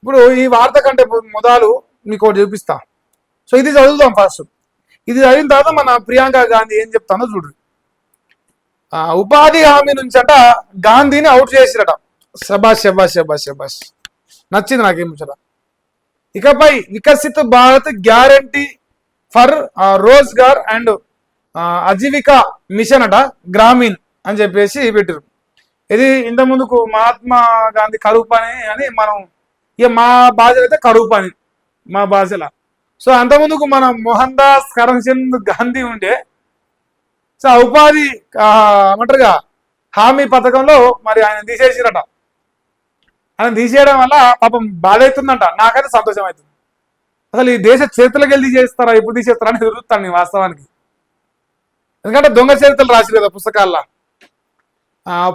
ఇప్పుడు ఈ వార్త కంటే మొదలు మీకు ఒకటి చూపిస్తా. సో ఇది చదువుదాం ఫస్ట్. ఇది చదివిన తర్వాత మన ప్రియాంక గాంధీ ఏం చెప్తానో చూడు. ఉపాధి హామీ నుంచి అట గాంధీని అవుట్ చేసిరట. శబాష్ శబాష్ శబాష్ శబాష్, నచ్చింది నాకేం ముచ్చట. ఇకపై Viksit Bharat guarantee for Rozgar and Ajeevika mission అట గ్రామీణ్ అని చెప్పేసి పెట్టారు. ఇది ఇంత ముందుకు మహాత్మా గాంధీ కరువు పని అని మనం, ఇక మా భాషలో అయితే కరువు పని మా భాషలో. సో అంతకుముందుకు మన మోహన్ దాస్ కరమ్చంద్ గాంధీ ఉండే. సో ఉపాధి ఏమంటారుగా హామీ పథకంలో మరి ఆయన తీసేసిరట. ఆయన తీసేయడం వల్ల పాపం బాధ అవుతుందంట. నాకైతే సంతోషం అవుతుంది. అసలు ఈ దేశ చరిత్రలకు వెళ్ళి తీసేస్తారా, ఎప్పుడు తీసేస్తారా అని ఎదురుతాను వాస్తవానికి. ఎందుకంటే దొంగ చరిత్రలు రాసి కదా పుస్తకాల్లో.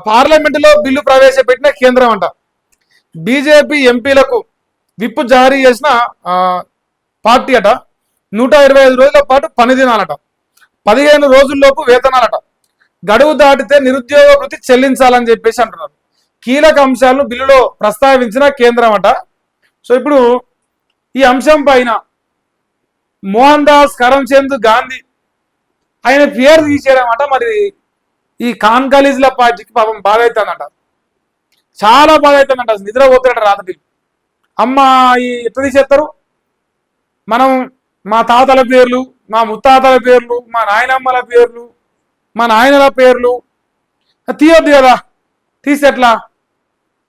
పార్లమెంటులో బిల్లు ప్రవేశపెట్టిన కేంద్రం అంట. బీజేపీ ఎంపీలకు విప్ జారీ చేసిన పార్టీ అట. 125 రోజుల పాటు పని దినాలట. 15 రోజుల్లోపు వేతనాలట. గడువు దాటితే నిరుద్యోగ వృత్తి చెల్లించాలని చెప్పేసి అంటున్నారు. కీలక అంశాలను బిల్లులో ప్రస్తావించిన కేంద్రం అట. సో ఇప్పుడు ఈ అంశం పైన మోహన్ దాస్ కరమ్చంద్ గాంధీ ఆయన పేరు తీసేయడం అట. మరి ఈ కాన్కాలీజ్ల పార్టీకి పాపం బాధ అవుతుందంట, చాలా బాధ అవుతుందంట. నిద్ర పోతాడట రాత్రి. అమ్మ ఎట్లా తీసేస్తారు? మనం మా తాతల పేర్లు, మా ముత్తాతల పేర్లు, మా నాయనమ్మల పేర్లు, మా నాయనల పేర్లు తీయొద్దు కదా, తీసేట్లా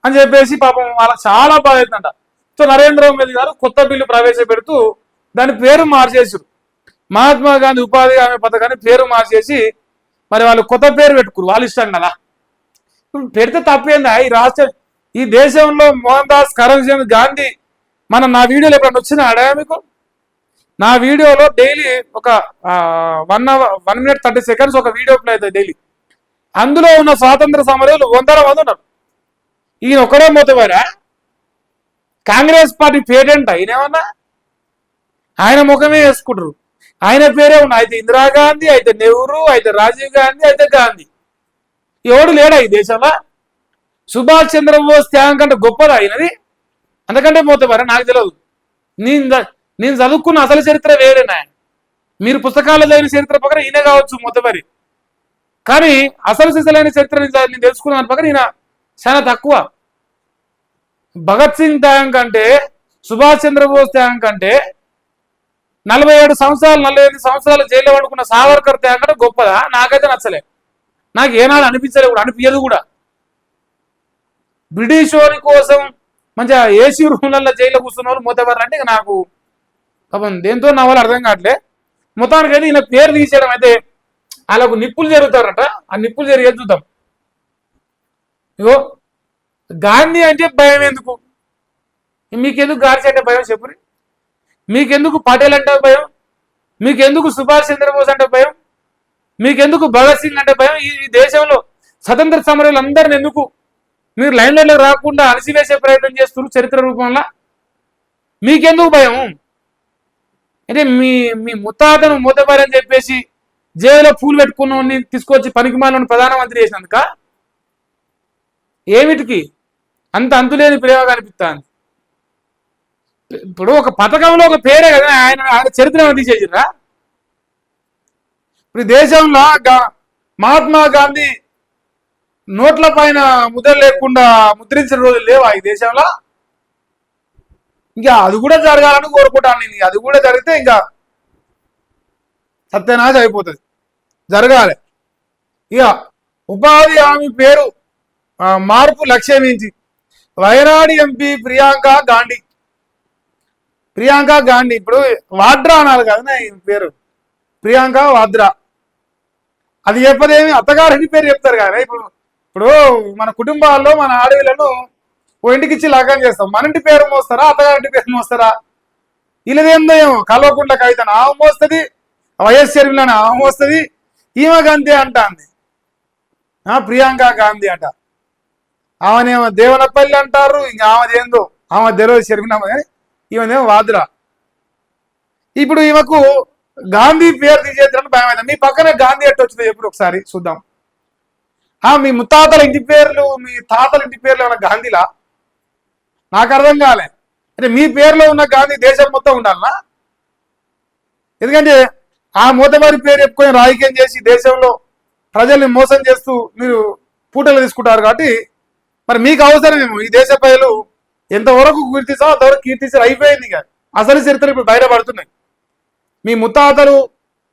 అని చెప్పేసి పాపం వాళ్ళకి చాలా బాధ అవుతుందంట. సో నరేంద్ర మోదీ గారు కొత్త బిల్లు ప్రవేశపెడుతూ దాని పేరు మార్చేసారు. మహాత్మా గాంధీ ఉపాధి హామీ పథకాన్ని పేరు మార్చేసి మరి వాళ్ళు కొత్త పేరు పెట్టుకురు. వాళ్ళు ఇష్టం కదా, పెడితే తప్పేందా? ఈ దేశంలో మోహన్ దాస్ కరమ్చంద్ గాంధీ నా వీడియోలో ఎప్పుడన్నా వచ్చినా అడగా మీకు? నా వీడియోలో డైలీ ఒక 1 minute 30 seconds ఒక వీడియో ప్లే అవుతుంది డైలీ. అందులో ఉన్న స్వాతంత్ర సమరయులు 100 మంది ఉన్నారు. ఈయన ఒకడే మోతవారా? కాంగ్రెస్ పార్టీ పేటెంట్ ఈయనేమన్నా? ఆయన ముఖమే వేసుకుంటారు, ఆయన పేరే ఉన్నా. అయితే ఇందిరాగాంధీ, అయితే నెహ్రూ, అయితే రాజీవ్ గాంధీ, అయితే గాంధీ. ఎవడు లేడా ఈ దేశంలో? సుభాష్ చంద్రబోస్ త్యాగం కంటే గొప్పదా అయినది? అందుకంటే మోతవారా? నాకు తెలియదు. నేను చదువుకున్న అసలు చరిత్ర వేరేనా. మీరు పుస్తకాల్లో చదివిన చరిత్ర ప్రకారం ఈయన కావచ్చు మొత్తమరి, కానీ అసలు సిసలైన చరిత్ర నేను తెలుసుకున్నాను ప్రకారం ఈయన చాలా తక్కువ. భగత్ సింగ్ త్యాగం కంటే, సుభాష్ చంద్రబోస్ త్యాగం కంటే 47 సంవత్సరాలు 48 సంవత్సరాలు జైల్లో పడుకున్న సావర్కర్ త్యాగం కంటే గొప్పదా? నాకైతే నచ్చలే. నాకు ఏనాడు అనిపించలే కూడా, అనిపించదు కూడా. బ్రిటిష్ వారి కోసం మంచిగా ఏసీ రూమ్లలో జైల్లో కూర్చున్న వాళ్ళు మొత్తవారు అంటే నాకు పాపం దేంతో నా వాళ్ళు అర్థం కావట్లే. మొత్తానికి అయితే ఈయన పేరు తీసేయడం అయితే వాళ్ళకు నిప్పులు జరుగుతారట. ఆ నిప్పులు జరిగేది చూద్దాం. ఇగో గాంధీ అంటే భయం ఎందుకు? మీకెందుకు గాంధీ అంటే భయం చెప్పురి? మీకెందుకు పటేల్ అంటే భయం? మీకెందుకు సుభాష్ చంద్రబోస్ అంటే భయం? మీకెందుకు భగత్ సింగ్ అంటే భయం? ఈ దేశంలో స్వతంత్ర సమరయులు అందరిని ఎందుకు మీరు లైన్లలో రాకుండా అణిసివేసే ప్రయత్నం చేస్తున్నారు చరిత్ర రూపంలో? మీకెందుకు భయం? అంటే మీ ముత్తాతను మూతబారని చెప్పేసి జైల్లో పూలు పెట్టుకున్న తీసుకొచ్చి పనికిమాలను ప్రధానమంత్రి చేసినందుక? ఏమిటికి అంత అంతులేని ప్రయోగం అనిపిస్తాను. ఇప్పుడు ఒక పథకంలో ఒక పేరే కదా, ఆయన చరిత్ర తీసేసిరా? ఇప్పుడు దేశంలో మహాత్మా గాంధీ నోట్ల పైన ముద్ర లేకుండా ముద్రించిన రోజులు లేవా ఈ దేశంలో? ఇంకా అది కూడా జరగాలని కోరుకుంటాను నేను. అది కూడా జరిగితే ఇంకా సత్యనాశ అయిపోతుంది, జరగాలి. ఇక ఉపాధి హామీ పేరు మార్పు లక్ష్యమించి వయనాడు ఎంపీ ప్రియాంక గాంధీ ఇప్పుడు వాద్రా అనాలి కదా ఈ పేరు, ప్రియాంక వాద్రా. అది చెప్పదేమి అత్తగారింటి పేరు చెప్తారు కానీ ఇప్పుడు మన కుటుంబాల్లో మన ఆడవిలను ఓ ఇంటికి ఇచ్చి లగ్గం చేస్తాం. మన ఇంటి పేరు మోస్తారా, అత్తగారింటి పేరు మోస్తారా? ఇలాదేందో కల్వకుంట్ల కవిత ఆమె మోస్తుంది, వైఎస్ షర్మిలని ఆమె మోస్తుంది, ఈమె గాంధీ అంటాంది ప్రియాంక గాంధీ అంట. ఆమెనేమో దేవనపల్లి అంటారు, ఇంకా ఆమెదేందో ఆమె తెలియదు షర్మిలమ్మ కానీ ఈమెదేమో వాద్రా. ఇప్పుడు ఈమెకు గాంధీ పేరు తీసేద్దామని భయం అవుతుంది. మీ పక్కనే గాంధీ ఎట్టు వచ్చిందో ఎప్పుడు ఒకసారి చూద్దాం. మీ ముత్తాతల ఇంటి పేర్లు, మీ తాతల ఇంటి పేర్లు ఏమైనా గాంధీలా? నాకు అర్థం కాలే. అంటే మీ పేరులో ఉన్న గాంధీ దేశం మొత్తం ఉండాలనా? ఎందుకంటే ఆ మూతవారి పేరు చెప్పుకొని రాజకీయం చేసి దేశంలో ప్రజల్ని మోసం చేస్తూ మీరు పూటలు తీసుకుంటారు. కాబట్టి మరి మీకు అవసరమేమో ఈ దేశ ప్రజలు ఎంతవరకు కీర్తిస్తారో అంతవరకు కీర్తిస్తారు. అయిపోయింది. ఇక అసలు చరిత్ర ఇప్పుడు బయటపడుతున్నాయి. మీ ముత్తాతలు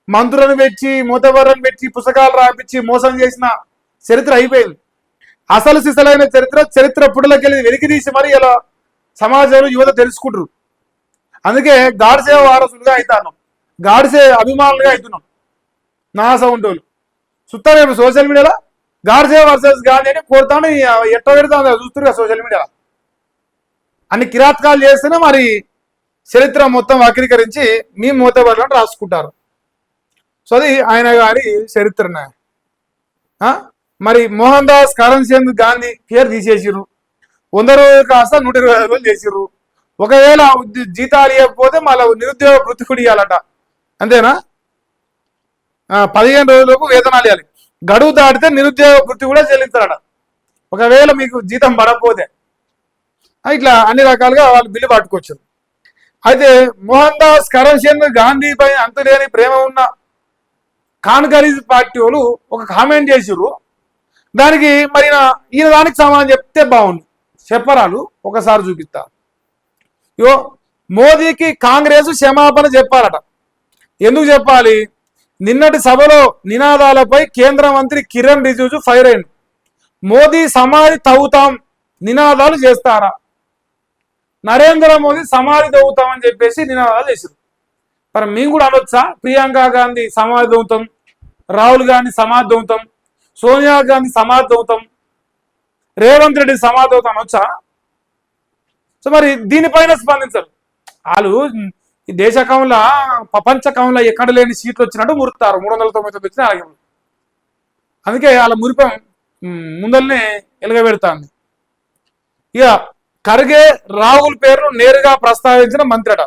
మంత్రులను పెట్టి మూతవారిని పెట్టి పుస్తకాలు రాపించి మోసం చేసిన చరిత్ర అయిపోయింది. అసలు సిసలైన చరిత్ర పుటలకెళ్ళి వెలికి తీసి మరి ఇలా సమాజంలో యువత తెలుసుకుంటారు. అందుకే గాడ్సే వారసులుగా అవుతాను, గాడ్సే అభిమానులుగా అవుతున్నాం. నా సౌంటోళ్ళు సుత్తమేమో సోషల్ మీడియాలో గాడ్సే వర్సెస్ గాంధీ అని కోరుతాను. ఎట్ట పెడతాను చూస్తున్నారు సోషల్ మీడియాలో. అన్ని కిరాతకాలు చేస్తేనే మరి చరిత్ర మొత్తం వక్రీకరించి మీ మూతబడులను రాసుకుంటారు. సో అది ఆయన గారి చరిత్రనే. మరి మోహన్ దాస్ కరమ్చంద్ గాంధీ పేరు తీసేసిర్రు. 100 రోజులు కాస్త 125 రోజులు చేసిర్రు. ఒకవేళ జీతాలు ఇవ్వకపోతే మళ్ళీ నిరుద్యోగ వృత్తి కూడా ఇవ్వాలట. అంతేనా? 15 రోజులకు వేతనాలు ఇవ్వాలి. గడువు దాటితే నిరుద్యోగ వృత్తి కూడా చెల్లిస్తారట ఒకవేళ మీకు జీతం పడకపోతే. ఇట్లా అన్ని రకాలుగా వాళ్ళు బిల్లు పట్టుకొచ్చారు. అయితే మోహన్ దాస్ కరమ్చంద్ గాంధీపై అంతులేని ప్రేమ ఉన్న కాన్గరీజ్ పార్టీ వాళ్ళు ఒక కామెంట్ చేసిర్రు. దానికి మరి ఈయన దానికి సమాధానం చెప్తే బాగుంది. చెప్పరాలు ఒకసారి చూపిస్తా. యో మోదీకి కాంగ్రెస్ క్షమాపణ చెప్పాలట. ఎందుకు చెప్పాలి? నిన్నటి సభలో నినాదాలపై కేంద్ర మంత్రి కిరణ్ రిజిజు ఫైర్ అయింది. మోదీ సమాధి తవ్వుతాం నినాదాలు చేస్తారా? నరేంద్ర మోదీ సమాధి తవ్వుతామని చెప్పేసి నినాదాలు చేశారు. మరి మేము కూడా అనొచ్చా? ప్రియాంక గాంధీ సమాధి తవ్వుతాం, రాహుల్ గాంధీ సమాధి తవ్వుతాం, సోనియా గాంధీ సమాధి తవ్వుతాం, రేవంత్ రెడ్డి సమాధి తవ్వుతాం అనొచ్చా? సో మరి దీనిపైన స్పందించరు వాళ్ళు. ఈ దేశ కౌంలో ప్రపంచ కౌంలో ఎక్కడ లేని సీట్లు వచ్చినట్టు మురుతారు. 399 వచ్చిన అలాగే. అందుకే వాళ్ళ మురిపం ముందల్నే ఎలుగబెడతాంది. ఇక ఖర్గే రాహుల్ పేరును నేరుగా ప్రస్తావించిన మంత్రి అట.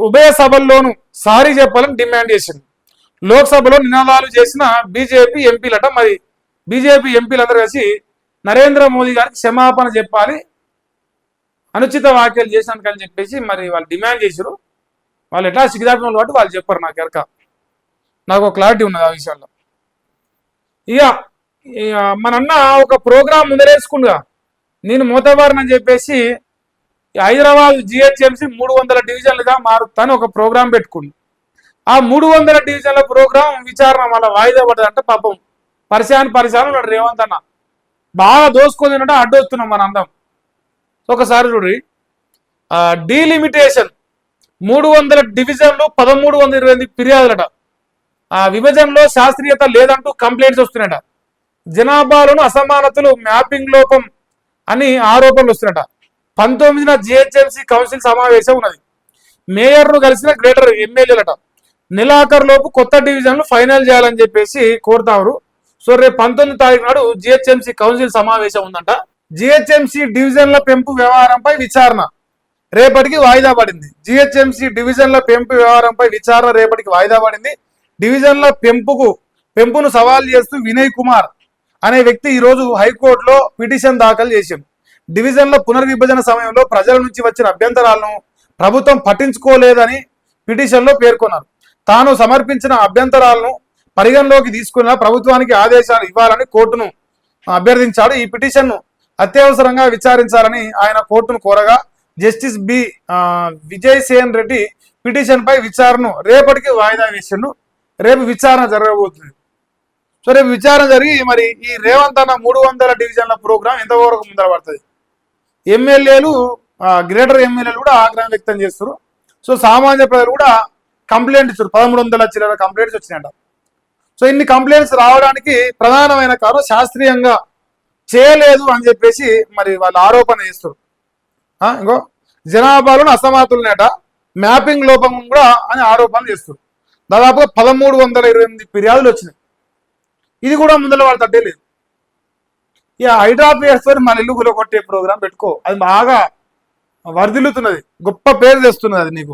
ఉభయ సభల్లోనూ సారీ చెప్పాలని డిమాండ్ చేసింది. లోక్సభలో నినాదాలు చేసిన బీజేపీ ఎంపీలట. మరి బీజేపీ ఎంపీలందరూ కలిసి నరేంద్ర మోదీ గారికి క్షమాపణ చెప్పాలి, అనుచిత వ్యాఖ్యలు చేసినందుకు అని చెప్పేసి మరి వాళ్ళు డిమాండ్ చేశారు. వాళ్ళు ఎట్లా సిగ్గుదాపిన కాబట్టి వాళ్ళు చెప్పారు. నాకు ఎరక నాకు ఒక క్లారిటీ ఉన్నది ఆ విషయంలో. ఇక మన అన్న ఒక ప్రోగ్రాం ముందరేసుకుండగా నేను మోతబారిని చెప్పేసి హైదరాబాద్ జిహెచ్ఎంసీ 300 డివిజన్లుగా మారుతాను ఒక ప్రోగ్రాం పెట్టుకుంది. ఆ 300 డివిజన్ల ప్రోగ్రాం విచారణ మళ్ళీ వాయిదా పడ్డదంటే పాపం పరిశాన్ రేవంత్ అన్న బాగా దోసుకొని అడ్డొస్తున్నాం మన అందం. ఒకసారి చూడండి. డీలిమిటేషన్ 300 డివిజన్లు 1328 ఫిర్యాదులట. ఆ విభజనలో శాస్త్రీయత లేదంటూ కంప్లైంట్స్ వస్తున్నాయట. జనాభాలోను అసమానతలు, మ్యాపింగ్ లోపం అని ఆరోపణలు వస్తున్నాయట. 19న జిహెచ్ఎంసీ కౌన్సిల్ సమావేశం ఉన్నది. మేయర్ను కలిసిన గ్రేటర్ ఎమ్మెల్యేలట. నెలాఖరు లోపు కొత్త డివిజన్లు ఫైనల్ చేయాలని చెప్పేసి కోరుతారు. సో రేపు 19వ తారీఖు నాడు జిహెచ్ఎంసీ కౌన్సిల్ సమావేశం ఉందంట. జిహెచ్ఎంసీ డివిజన్ల పెంపు వ్యవహారంపై విచారణ రేపటికి వాయిదా పడింది. జిహెచ్ఎంసీ డివిజన్ల పెంపు వ్యవహారంపై విచారణ రేపటికి వాయిదా పడింది. డివిజన్ల పెంపును సవాల్ చేస్తూ వినయ్ కుమార్ అనే వ్యక్తి ఈరోజు హైకోర్టులో పిటిషన్ దాఖలు చేశారు. డివిజన్ల పునర్విభజన సమయంలో ప్రజల నుంచి వచ్చిన అభ్యంతరాలను ప్రభుత్వం పట్టించుకోలేదని పిటిషన్లో పేర్కొన్నారు. తాను సమర్పించిన అభ్యంతరాలను పరిగణలోకి తీసుకున్న ప్రభుత్వానికి ఆదేశాలు ఇవ్వాలని కోర్టును అభ్యర్థించాడు. ఈ పిటిషన్ను అత్యవసరంగా విచారించాలని ఆయన కోర్టును కోరగా జస్టిస్ విజయ్ సేన్ రెడ్డి పిటిషన్ పై విచారణను రేపటికి వాయిదా వేసిండు. రేపు విచారణ జరగబోతుంది. సో రేపు విచారణ జరిగి మరి ఈ రేవంత్ అన్న 300 డివిజన్ల ప్రోగ్రాం ఎంతవరకు ముందర పడుతుంది. ఎమ్మెల్యేలు గ్రేటర్ ఎమ్మెల్యేలు కూడా ఆగ్రహం వ్యక్తం చేస్తారు. సో సామాన్య ప్రజలు కూడా కంప్లైంట్ ఇస్తారు. 1300 చిల్లర కంప్లైంట్స్ వచ్చినాయంట. సో ఇన్ని కంప్లైంట్స్ రావడానికి ప్రధానమైన కారణం శాస్త్రీయంగా చేయలేదు అని చెప్పేసి మరి వాళ్ళు ఆరోపణ చేస్తారు. ఇంకో జనాభాలోని అసమానతలునేట, మ్యాపింగ్ లోపం కూడా అని ఆరోపణ చేస్తారు. దాదాపుగా 1328 ఫిర్యాదులు వచ్చినాయి. ఇది కూడా ముందర వాళ్ళు తట్టే లేదు. ఇక హైడ్రాఫియర్స్ మన ఇల్లు కొట్టే ప్రోగ్రాం పెట్టుకో, అది బాగా వర్ధిల్లుతున్నది, గొప్ప పేరు తెస్తున్నది అది నీకు.